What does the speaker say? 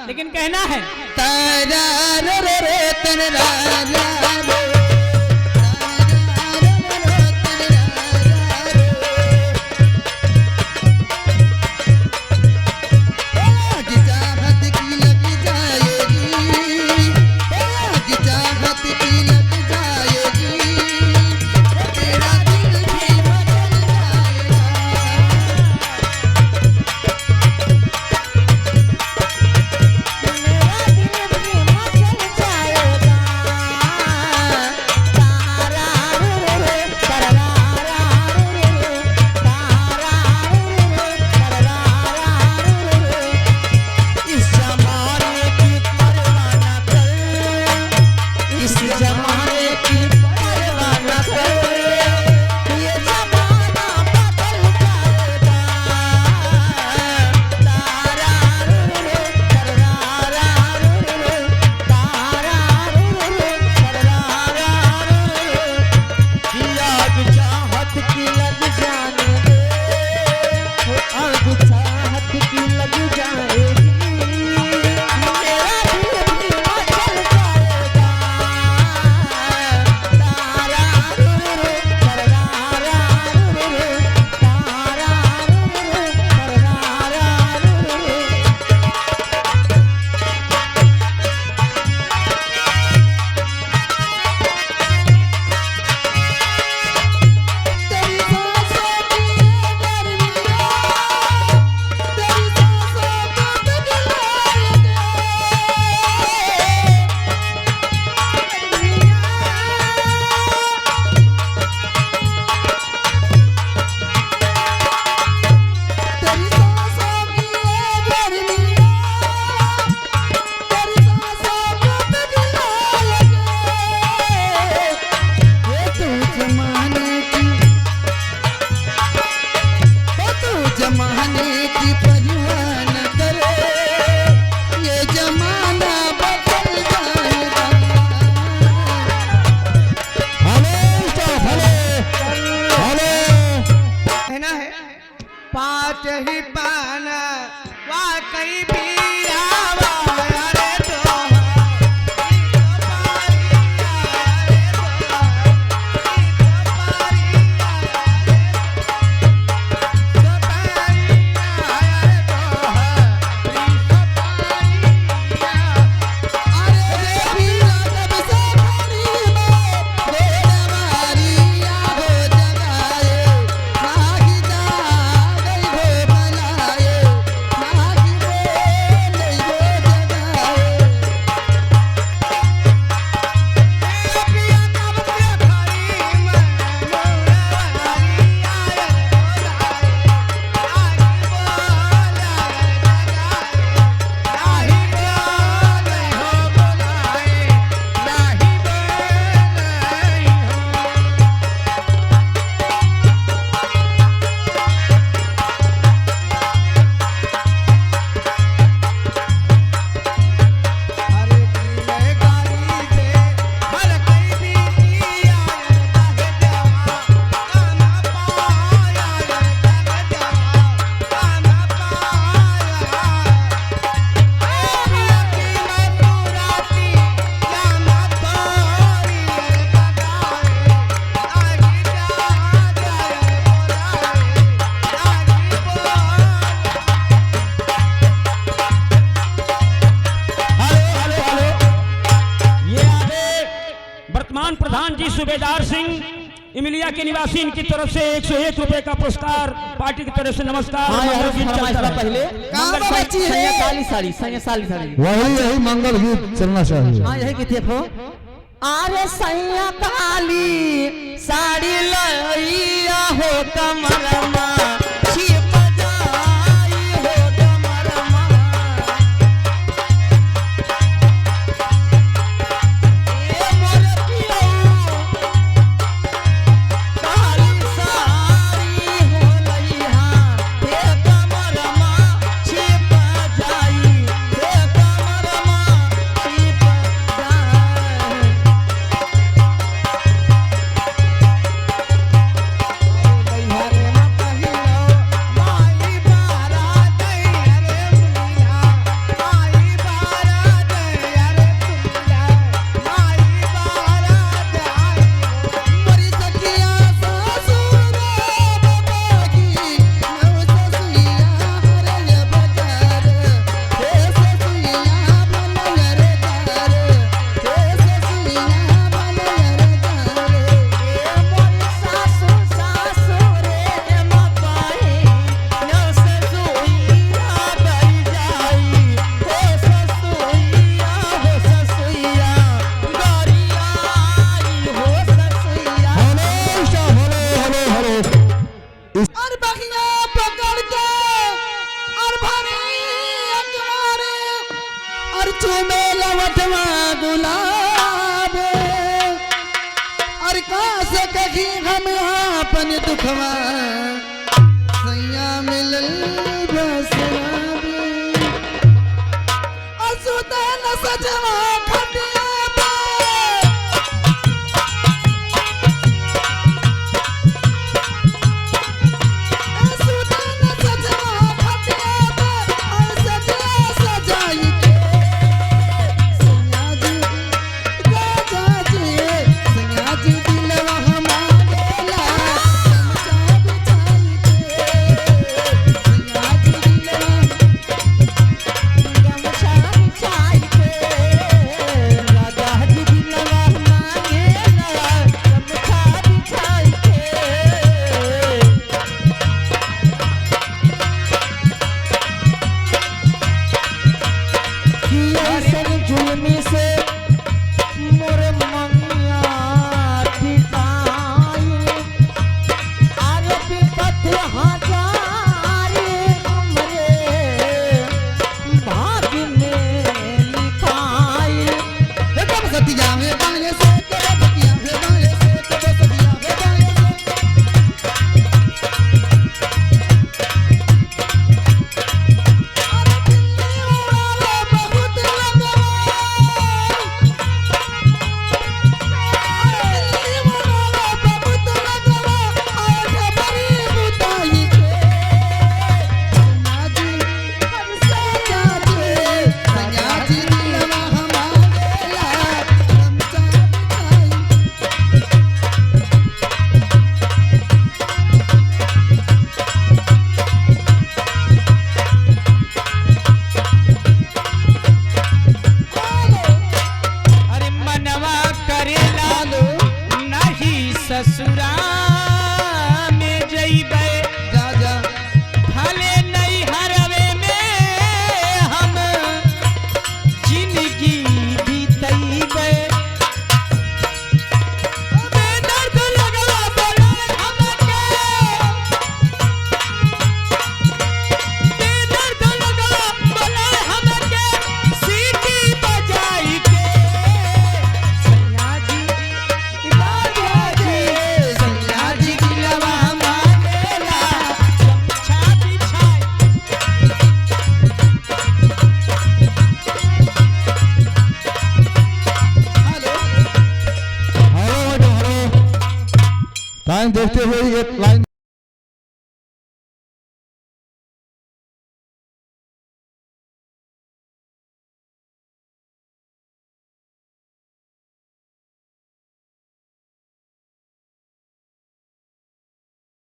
लेकिन कहना है तारा रे रे रे तनरा रे ही पाना वाकई पीरा प्रधान जी सूबेदार सिंह इमिलिया के निवासी इनकी तरफ से 101 रुपए का पुरस्कार पार्टी की तरफ से नमस्कार। पहले वही मंगल गीत चलना चाहिए। हाँ यही गीत देखो। अरे सैया काली साड़ी लइया हो कमरमा चुमे लवटवा गुलाब और कहाँ से कही हम अपन दुखवा सैया मिलल बसराबे और सुतन सजवा खटिया पे सुतन सजवा खटिया पे और सजवा सजाई के सैया जी राजा जी सैया जी दिलवा हमारेला चमचा बिछाई के सैया जी दिलवा गमछा बिछाई के जुलमी से मोर मंगिया टिकाई आरे विपत हजारे हमरे भाग्य में लिखाई एकदम सतिया में बाले से तेरे बतिया में बाले से तेरे सतिया में बाले से अरे दिल्ली उड़ावे बहुत लगवा दिल्ली उड़ावे बहुत लगवा और बड़ी बुताई के सैया जी सैया जी दिलवा हमारेला चमचा बिछाई अरे मनवा करेला नहीं ससुरा में जइबे जा जा भले नहीं हरवे में हम जिंदगी बीतइबे बेदर्द लगवा बोला हमके बेदर्द लगवा बोला हमके सीटी बजाई के सैया जी राजा जी सैया जी दिलवा हमारेला गमछा बिछाई हेलो हेलो हेलो टाइम देखते हुए ये लाइन